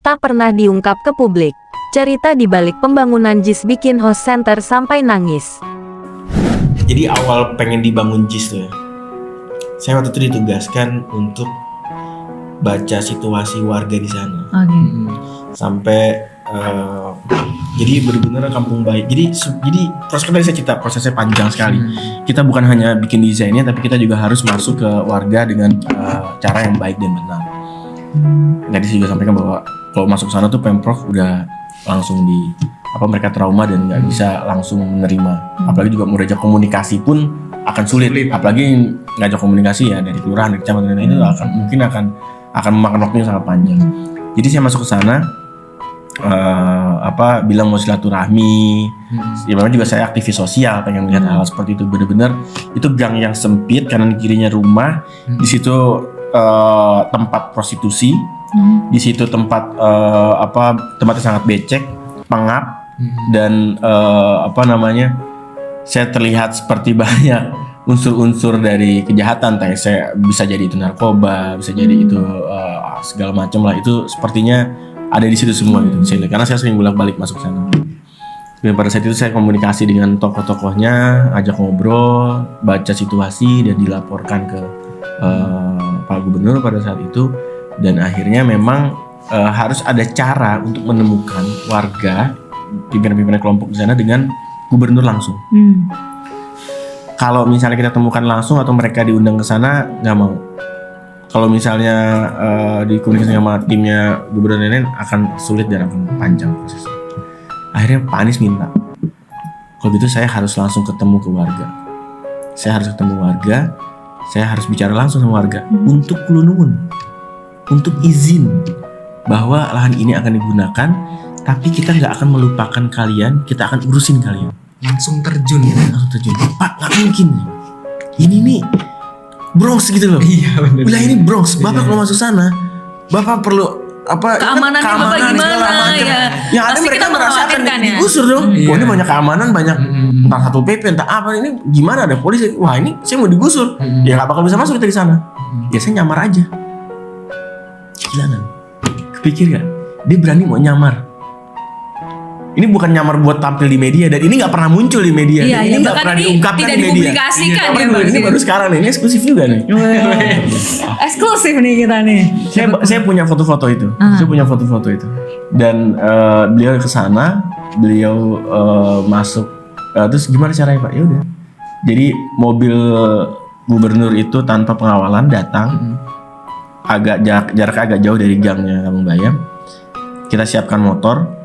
tak pernah diungkap ke publik. Cerita di balik pembangunan JIS bikin host center sampai nangis. Jadi awal pengen dibangun JIS tuh ya, saya waktu itu ditugaskan untuk baca situasi warga di sana. Sampai jadi benar-benar kampung baik. Jadi proses tadi saya cerita prosesnya panjang sekali. Kita bukan hanya bikin desainnya, tapi kita juga harus masuk ke warga dengan cara yang baik dan benar. Tadi saya juga sampaikan bahwa kalau masuk sana tuh Pemprov udah langsung mereka trauma dan nggak bisa langsung menerima. Apalagi juga mau diajak komunikasi pun akan sulit. Apalagi ngajak komunikasi ya dari kelurahan, dari kecamatan itu akan memakan waktu yang sangat panjang. Jadi saya masuk ke sana, bilang mau silaturahmi. Ya memang juga saya aktivis sosial, pengen melihat hal seperti itu. Benar-benar itu gang yang sempit, kanan kirinya rumah. Di situ tempat prostitusi. Di situ tempatnya sangat becek, pengap, dan saya terlihat seperti banyak unsur-unsur dari kejahatan. Saya bisa jadi itu narkoba, bisa jadi itu segala macam lah. Itu sepertinya ada di situ semua gitu. Karena saya sering bolak-balik masuk sana. Dan pada saat itu saya komunikasi dengan tokoh-tokohnya, ajak ngobrol, baca situasi dan dilaporkan ke Pak Gubernur pada saat itu. Dan akhirnya memang harus ada cara untuk menemukan warga, pimpinan-pimpinan kelompok di sana dengan gubernur langsung. Kalau misalnya kita temukan langsung atau mereka diundang ke sana, nggak mau. Kalau misalnya dikomunikasi sama timnya gubernur lain akan sulit dan akan panjang prosesnya. Akhirnya Pak Anies minta, kalau gitu saya harus langsung ketemu ke warga. Saya harus ketemu warga, saya harus bicara langsung sama warga untuk kulunun, untuk izin bahwa lahan ini akan digunakan, tapi kita nggak akan melupakan kalian, kita akan urusin kalian. Langsung terjun ya? Langsung terjun. Pak, nggak mungkin. Ini nih Bronx gitu loh. Iya benar. Wilayah ini Bronx. Bapak kalau masuk sana, Bapak perlu keamanannya Bapak gimana ya? Yang ada Pasti mereka kita merasa akan mengkhawatirkan ya. digusur dong. Wah ini banyak keamanan, banyak entah satu PP, entah apa ini gimana ada polisi. Wah ini saya mau digusur. Ya nggak bakal bisa masuk kita di sana. Ya saya nyamar aja. Gila kan? Kepikir gak? Dia berani mau nyamar. Ini bukan nyamar buat tampil di media, dan ini nggak pernah muncul di media. Iya, ini nggak pernah diungkapkan tidak di media. dipublikasikan ya, Bang. Ini baru sekarang nih, ini eksklusif juga nih. Eksklusif nih kita nih. Saya punya foto-foto itu. Saya punya foto-foto itu. Dan beliau ke sana, beliau masuk. Terus gimana caranya Pak? Ya udah. Jadi mobil gubernur itu tanpa pengawalan datang, agak jaraknya agak jauh dari gangnya Kampung Bayam. Kita siapkan motor.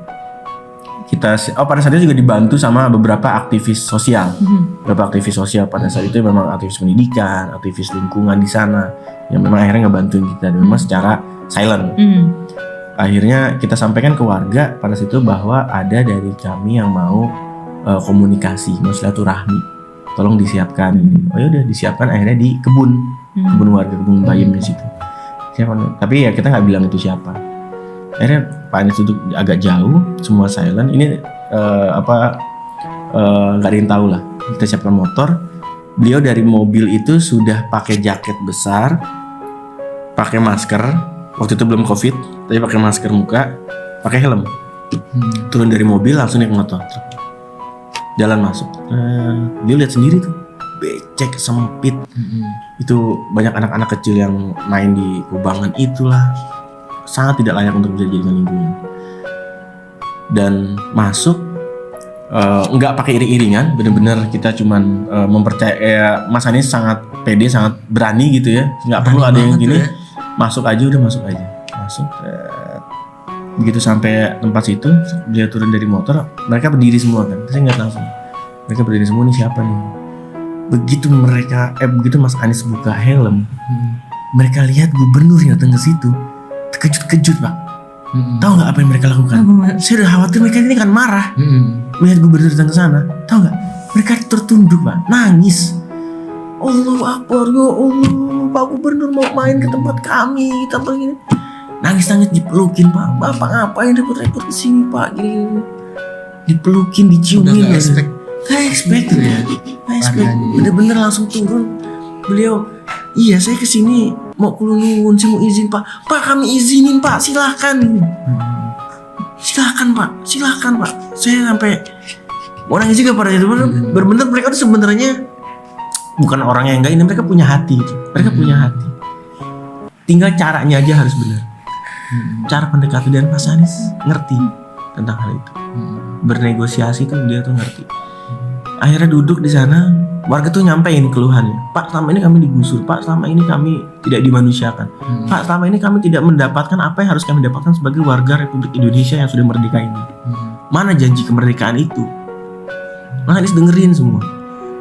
Pada saat itu juga dibantu sama beberapa aktivis sosial. Beberapa aktivis sosial pada saat itu memang aktivis pendidikan, aktivis lingkungan di sana yang memang akhirnya ngebantuin kita, dan memang secara silent. Akhirnya kita sampaikan ke warga pada situ bahwa ada dari kami yang mau komunikasi, mau silaturahmi, tolong disiapkan. Oh ya udah disiapkan, akhirnya di kebun warga, kebun Bayam di situ. Tapi ya kita nggak bilang itu siapa. Akhirnya Pak Anies duduk agak jauh, semua silent. Ini nggak ada yang tahu lah. Kita siapkan motor. Beliau dari mobil itu sudah pakai jaket besar, pakai masker. Waktu itu belum COVID, tapi pakai masker muka, pakai helm. Turun dari mobil langsung naik motor. Jalan masuk. Dia lihat sendiri tuh, becek sempit. Itu banyak anak-anak kecil yang main di kubangan itulah. Sangat tidak layak untuk bisa dijadikan lingkungan. Dan masuk nggak pakai iring-iringan, benar-benar kita cuman mempercaya Mas Anies sangat pede, sangat berani gitu ya, nggak perlu ada yang gini ya. Masuk aja, udah masuk aja, masuk. Begitu sampai tempat situ, dia turun dari motor, mereka berdiri semua kan, saya nggak langsung, mereka berdiri semua, nih siapa nih? Begitu Mas Anies buka helm, mereka lihat gubernur yang datang ke situ. Terkejut Pak. Tahu nggak apa yang mereka lakukan? Saya udah khawatir mereka ini kan marah melihat gubernur datang ke sana. Tahu nggak? Mereka tertunduk Pak, nangis. Allahu Akbar, ya Allah, Pak Gubernur mau main ke tempat kami, tempat ini. Nangis dipelukin Pak. Bapak ngapain repot-repot kesini Pak? Gini. Dipelukin, diciumin. Udah nggak expect gitu ya. Nggak expect. Bener-bener langsung turun. Beliau, iya saya kesini mau kulunun, saya mau izin Pak. Pak kami izinin Pak, silahkan. silakan pak, saya sampai mau nangis juga pada itu. Benar-benar mereka tuh sebenarnya bukan orang yang enggak ini, mereka punya hati, punya hati. Tinggal caranya aja harus benar. Cara pendekatan, dan Mas Anies ngerti tentang hal itu. Bernegosiasi tuh dia tuh ngerti. Akhirnya duduk di sana, warga tuh nyampein keluhannya. Pak, selama ini kami digusur. Pak, selama ini kami tidak dimanusiakan. Pak, selama ini kami tidak mendapatkan apa yang harus kami dapatkan sebagai warga Republik Indonesia yang sudah merdeka ini. Mana janji kemerdekaan itu? Mas Anies dengerin semua.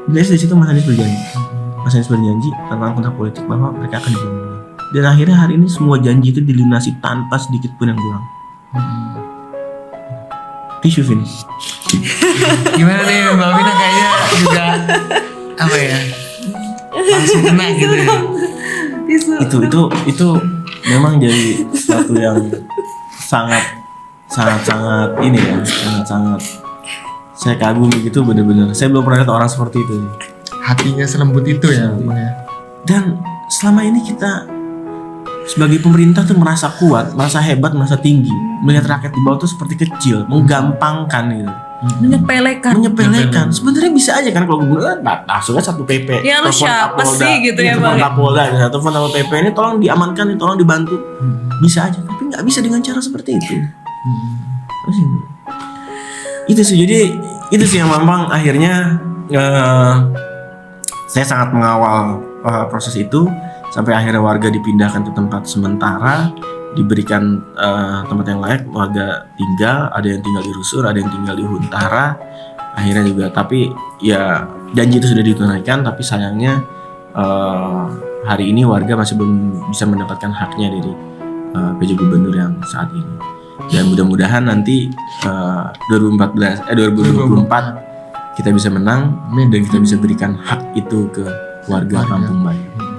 Dari situ Mas Anies berjanji tentang kontrak politik bahwa mereka akan dibangun. Dan akhirnya hari ini semua janji itu dilunasi tanpa sedikit pun yang kurang. Tisu finish. Gimana nih Mbak Vina, kayaknya juga apa ya, langsung kena gitu ya. Itu memang jadi sesuatu yang sangat ini ya, sangat saya kagumi gitu, bener-bener. Saya belum pernah lihat orang seperti itu. Hatinya selembut itu ya Bang ya. Dan selama ini kita sebagai pemerintah tuh merasa kuat, merasa hebat, merasa tinggi, melihat rakyat di bawah tuh seperti kecil, menggampangkan gitu. Menyepelekan. Sebenarnya bisa aja kan kalau gubernur masuknya satu PP. Ya lu siapa sih gitu ya Bang. Kapolda, telepon sama PP ini tolong diamankan, tolong dibantu. Bisa aja, tapi nggak bisa dengan cara seperti itu. Itu sih, jadi itu sih yang memang akhirnya saya sangat mengawal proses itu sampai akhirnya warga dipindahkan ke tempat sementara, diberikan tempat yang layak, warga tinggal, ada yang tinggal di Rusur, ada yang tinggal di Huntara akhirnya juga. Tapi ya janji itu sudah ditunaikan, tapi sayangnya hari ini warga masih belum bisa mendapatkan haknya dari PJ Gubernur yang saat ini. Dan mudah-mudahan nanti 2024 kita bisa menang dan kita bisa berikan hak itu ke warga Kampung Bayam.